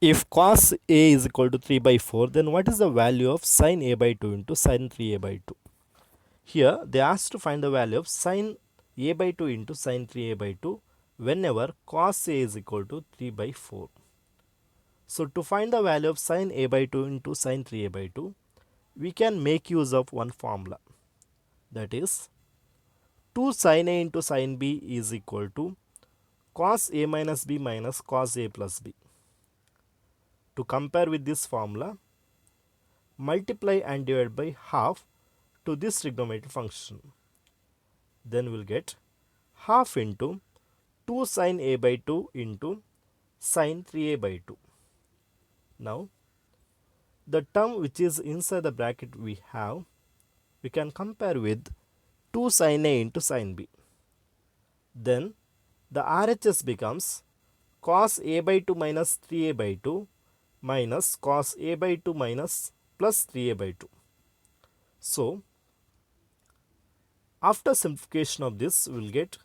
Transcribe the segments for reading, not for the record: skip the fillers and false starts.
If cos A is equal to 3 by 4, then what is the value of sin A by 2 into sin 3A by 2? Here they asked to find the value of sin A by 2 into sin 3A by 2 whenever cos A is equal to 3 by 4. So to find the value of sin A by 2 into sin 3A by 2, we can make use of one formula, that is 2 sin A into sin B is equal to cos A minus B minus cos A plus B. To compare with this formula, multiply and divide by half to this trigonometric function. Then we'll get half into 2 sin A by 2 into sin 3A by 2. Now, the term which is inside the bracket we can compare with 2 sin A into sin B. Then the RHS becomes cos A by 2 minus 3A by 2 minus cos A by 2 minus plus 3A by 2. So, after simplification of this, we will get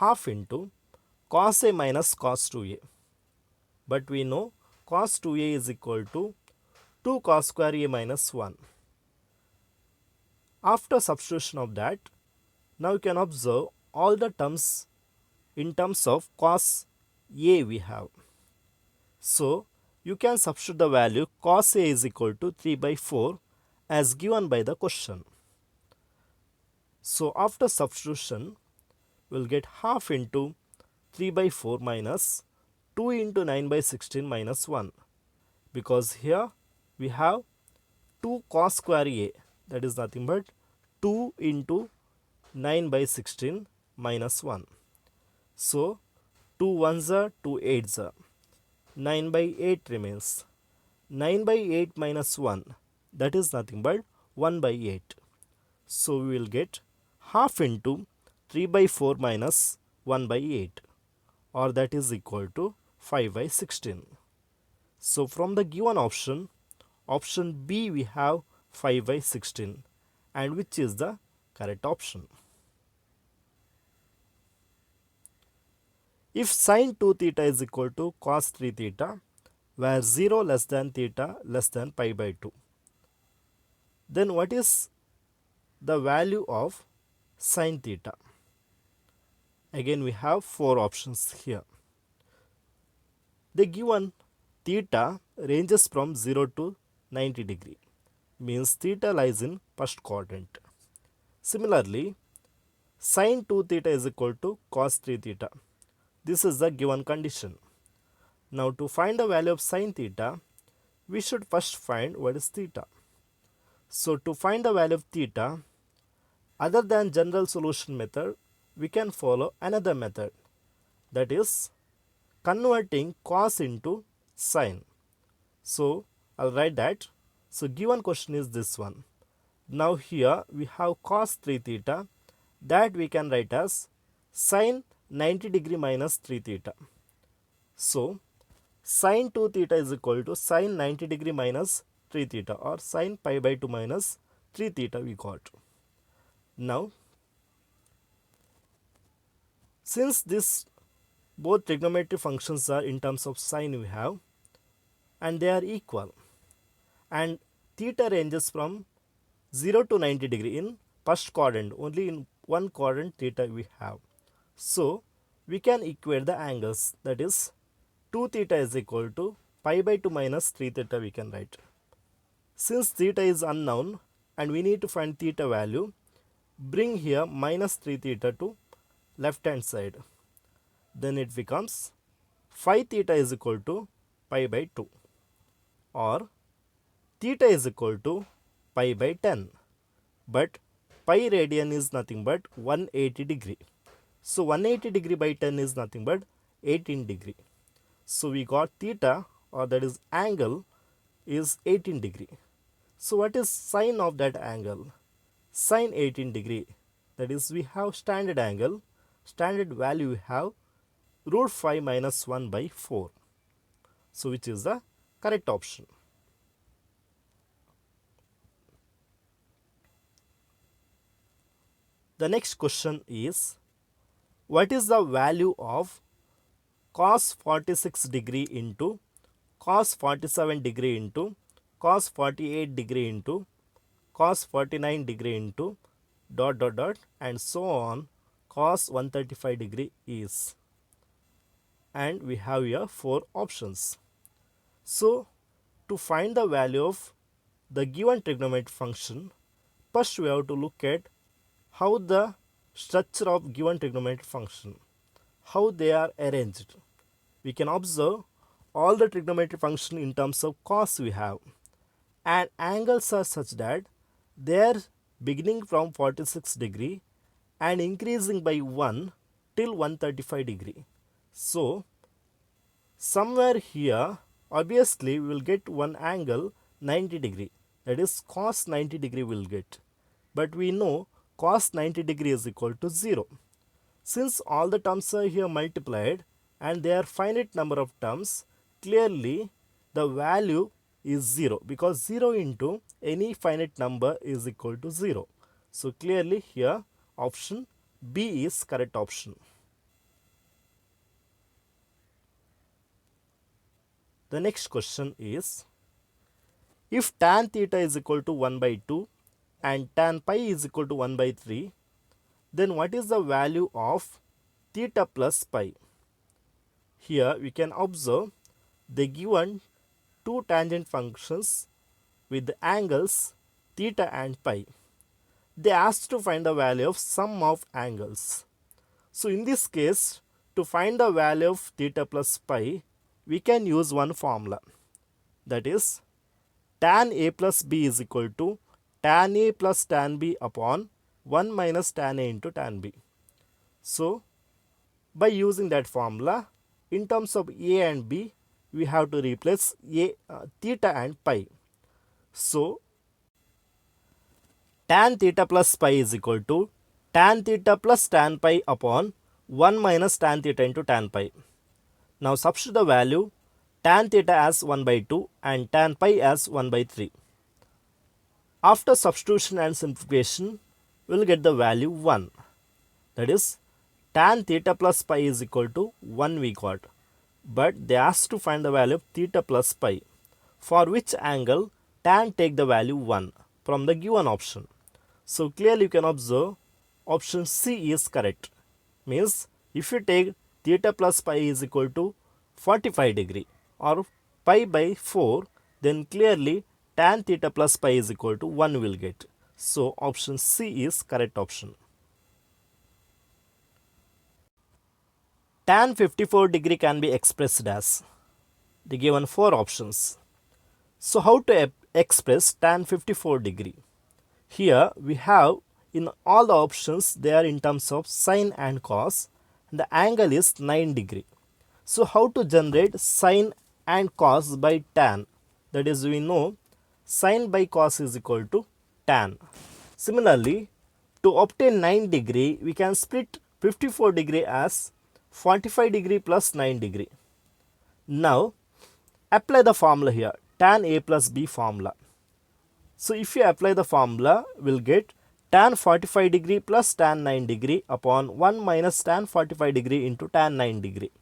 half into cos A minus cos 2A. But we know cos 2A is equal to 2 cos square A minus 1. After substitution of that, now you can observe all the terms in terms of cos A we have. So, you can substitute the value cos A is equal to 3 by 4 as given by the question. So, after substitution, we will get half into 3 by 4 minus 2 into 9 by 16 minus 1, because here we have 2 cos square A, that is nothing but 2 into 9 by 16 minus 1. So 2 ones are 2 eights are 9 by 8 remains. 9 by 8 minus 1, that is nothing but 1 by 8. So we will get half into 3 by 4 minus 1 by 8, or that is equal to 5 by 16. So from the given option B we have 5 by 16, and which is the correct option. If sin 2 theta is equal to cos 3 theta, where 0 less than theta less than pi by 2, then what is the value of sin theta? Again we have four options here. The given theta ranges from 0 to 90 degree, means theta lies in first quadrant. Similarly, sin 2 theta is equal to cos 3 theta. This is the given condition. Now to find the value of sin theta, we should first find what is theta. So to find the value of theta, other than general solution method, we can follow another method, that is converting cos into sin. So I'll write that. So given question is this one. Now here we have cos 3 theta, that we can write as sin 90 degree minus 3 theta. So sin 2 theta is equal to sin 90 degree minus 3 theta, or sin pi by 2 minus 3 theta we got. Now since this both trigonometric functions are in terms of sine we have, and they are equal, and theta ranges from 0 to 90 degree in first quadrant, only in one quadrant theta we have. So we can equate the angles, that is 2 theta is equal to pi by 2 minus 3 theta we can write. Since theta is unknown and we need to find theta value, bring here minus 3 theta to left hand side. Then it becomes 5 theta is equal to pi by 2, or theta is equal to pi by 10, but pi radian is nothing but 180 degree. So 180 degree by 10 is nothing but 18 degree. So we got theta, or that is angle, is 18 degree. So what is sine of that angle? Sine 18 degree, that is we have standard angle, standard value we have root 5 minus 1 by 4. So which is the correct option. The next question is, what is the value of cos 46 degree into cos 47 degree into cos 48 degree into cos 49 degree into dot dot dot and so on cos 135 degree is, and we have here 4 options. So to find the value of the given trigonometric function, first we have to look at how the structure of given trigonometric function, how they are arranged. We can observe all the trigonometric function in terms of cos we have, and angles are such that they are beginning from 46 degree and increasing by 1 till 135 degree. So somewhere here obviously we will get one angle 90 degree, that is cos 90 degree will get, but we know cos 90 degree is equal to 0. Since all the terms are here multiplied and there are finite number of terms, clearly the value is 0 because 0 into any finite number is equal to 0. So clearly here option B is correct option. The next question is, if tan theta is equal to 1 by 2 and tan pi is equal to 1 by 3, then what is the value of theta plus pi? Here we can observe the given two tangent functions with the angles theta and pi. They asked to find the value of sum of angles. So in this case, to find the value of theta plus pi, we can use one formula, that is tan a plus b is equal to tan a plus tan b upon 1 minus tan a into tan b. So by using that formula, in terms of a and b, we have to replace theta and pi. So tan theta plus pi is equal to tan theta plus tan pi upon 1 minus tan theta into tan pi. Now substitute the value tan theta as 1 by 2 and tan pi as 1 by 3. After substitution and simplification, we will get the value 1. That is tan theta plus pi is equal to 1 we got. But they asked to find the value of theta plus pi, for which angle tan take the value 1 from the given option. So clearly you can observe option C is correct. Means if you take theta plus pi is equal to 45 degree or pi by 4, then clearly tan theta plus pi is equal to 1 will get. So option C is correct option. Tan 54 degree can be expressed as the given 4 options. So how to express tan 54 degree? Here we have in all the options they are in terms of sine and cos, and the angle is 9 degree. So how to generate sine and cos by tan? That is, we know sine by cos is equal to tan. Similarly, to obtain 9 degree, we can split 54 degree as 45 degree plus 9 degree. Now apply the formula here, tan a plus b formula. So if you apply the formula, we will get tan 45 degree plus tan 9 degree upon 1 minus tan 45 degree into tan 9 degree.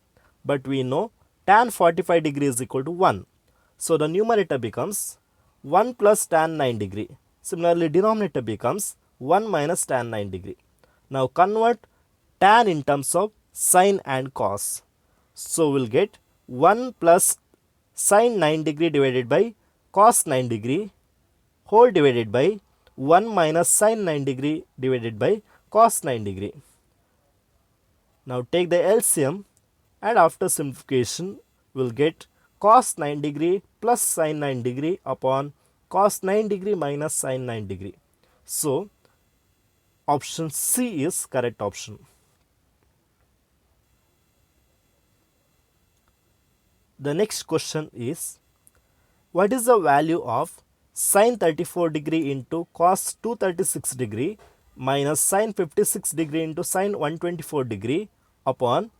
But we know tan 45 degree is equal to 1. So the numerator becomes 1 plus tan 9 degree. Similarly, denominator becomes 1 minus tan 9 degree. Now convert tan in terms of sine and cos. So we'll get 1 plus sine 9 degree divided by cos 9 degree whole divided by 1 minus sine 9 degree divided by cos 9 degree. Now take the LCM, and after simplification we'll get cos 9 degree plus sine 9 degree upon cos 9 degree minus sine 9 degree. So option C is correct option. The next question is, what is the value of sine 34 degree into cos 236 degree minus sine 56 degree into sine 124 degree upon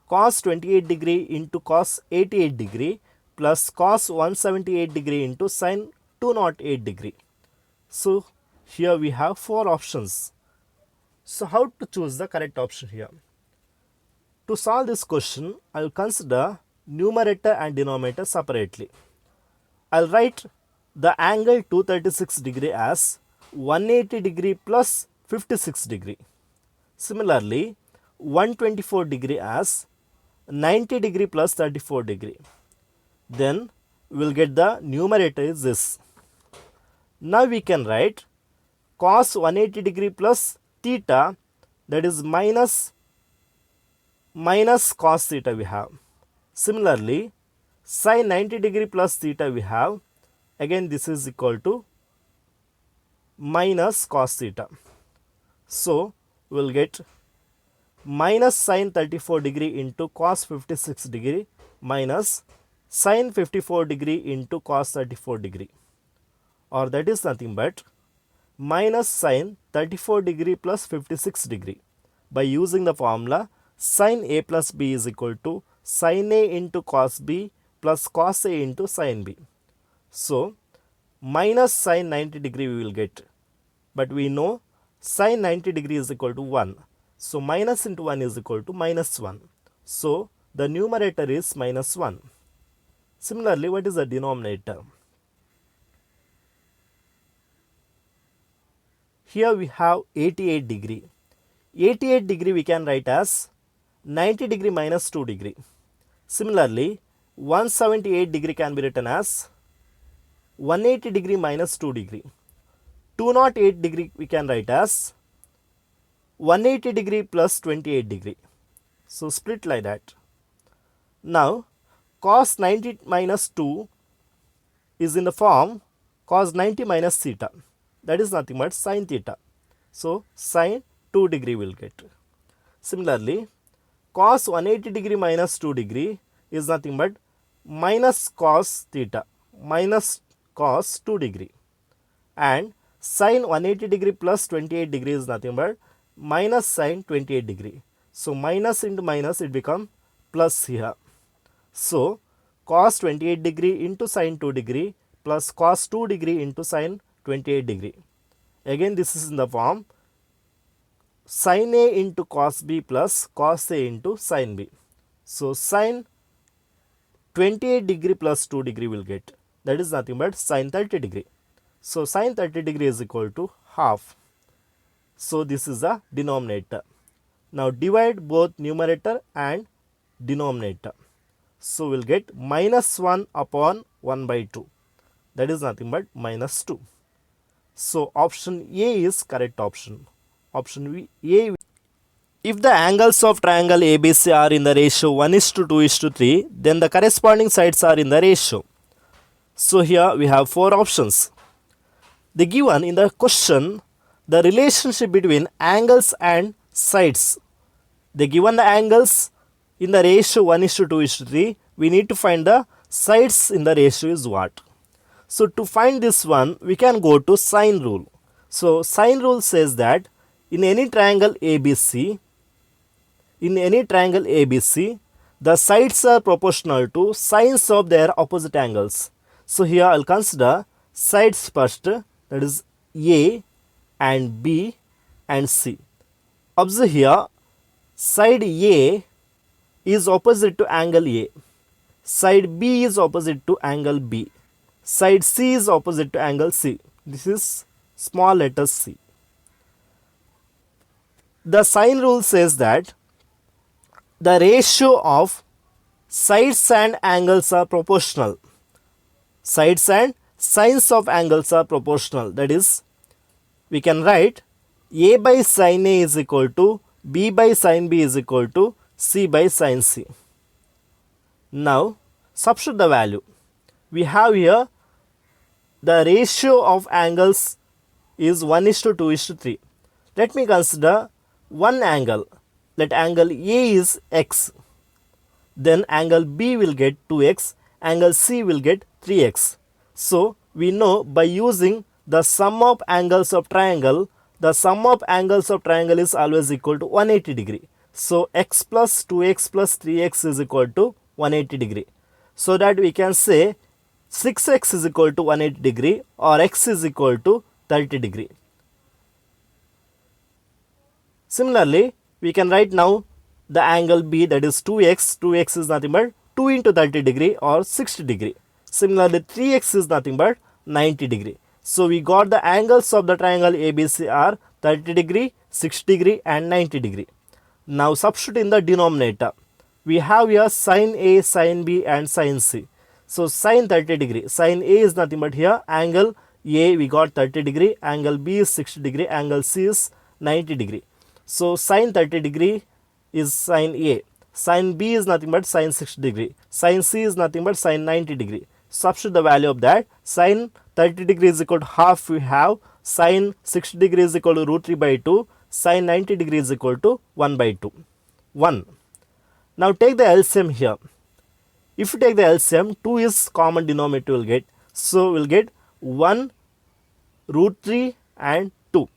cos 28 degree into cos 88 degree plus cos 178 degree into sine 208 degree? So here we have 4 options. So how to choose the correct option here? To solve this question, I will consider numerator and denominator separately. I'll write the angle 236 degree as 180 degree plus 56 degree. Similarly, 124 degree as 90 degree plus 34 degree. Then we'll get the numerator is this. Now we can write cos 180 degree plus theta, that is minus cos theta we have. Similarly, sin 90 degree plus theta we have, again this is equal to minus cos theta. So we'll get minus sin 34 degree into cos 56 degree minus sin 54 degree into cos 34 degree, or that is nothing but minus sin 34 degree plus 56 degree by using the formula sin a plus b is equal to sin a into cos b plus cos a into sin b. So minus sin 90 degree we will get, but we know sin 90 degree is equal to 1. So minus into 1 is equal to minus 1. So the numerator is minus 1. Similarly, what is the denominator? Here we have 88 degree. 88 degree we can write as 90 degree minus 2 degree. Similarly, 178 degree can be written as 180 degree minus 2 degree. 208 degree we can write as 180 degree plus 28 degree. So split like that. Now cos 90 minus 2 is in the form cos 90 minus theta, that is nothing but sin theta. So sin 2 degree will get. Similarly, cos 180 degree minus 2 degree is nothing but minus cos theta minus cos 2 degree, and sin 180 degree plus 28 degree is nothing but minus sin 28 degree. So minus into minus it becomes plus here. So cos 28 degree into sin 2 degree plus cos 2 degree into sin 28 degree. Again this is in the form sin a into cos b plus cos a into sin b. So sin 28 degree plus 2 degree will get, that is nothing but sin 30 degree. So sin 30 degree is equal to half. So this is the denominator. Now divide both numerator and denominator. So we'll get minus 1 upon 1 by 2. That is nothing but minus 2. So option A is correct option. Option A. If the angles of triangle ABC are in the ratio 1:2:3, then the corresponding sides are in the ratio. So here we have 4 options. The given in the question the relationship between angles and sides. They given the angles in the ratio 1:2:3. We need to find the sides in the ratio is what. So to find this one, we can go to sine rule. So sine rule says that in any triangle ABC, the sides are proportional to sines of their opposite angles. So here I'll consider sides first, that is A and B and C. Observe here, side A is opposite to angle A. Side B is opposite to angle B. Side C is opposite to angle C. This is small letter c. The sine rule says that the ratio of sides and angles are proportional. Sides and sines of angles are proportional. That is, we can write A by sin A is equal to B by sin B is equal to C by sin C. Now, substitute the value. We have here the ratio of angles is 1:2:3. Let me consider one angle. Let angle A is x. Then angle B will get 2x. Angle C will get 3x. So, we know by using the sum of angles of triangle, the sum of angles of triangle is always equal to 180 degree. So, x plus 2x plus 3x is equal to 180 degree. So that we can say 6x is equal to 180 degree or x is equal to 30 degree. Similarly, we can write now the angle B, that is 2x. 2x is nothing but 2 into 30 degree or 60 degree. Similarly, 3x is nothing but 90 degree. So we got the angles of the triangle ABC are 30 degree, 60 degree and 90 degree. Now substitute in the denominator. We have here sin A, sin B and sin C. So sin 30 degree, sin A is nothing but here angle A we got 30 degree, angle B is 60 degree, angle C is 90 degree. So sin 30 degree is sin A, sin B is nothing but sin 60 degree, sin C is nothing but sin 90 degree. Substitute the value of that. Sin 30 degree is equal to half, we have sin 60 degree is equal to root 3 by 2, sin 90 degree is equal to 1 by 2. 1. Now take the LCM here. If you take the LCM, 2 is common denominator will get. So we'll get 1 root 3 and 2.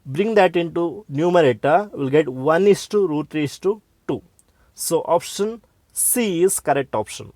Bring that into numerator, we'll get 1 is to root 3 is to 2. So option C is correct option.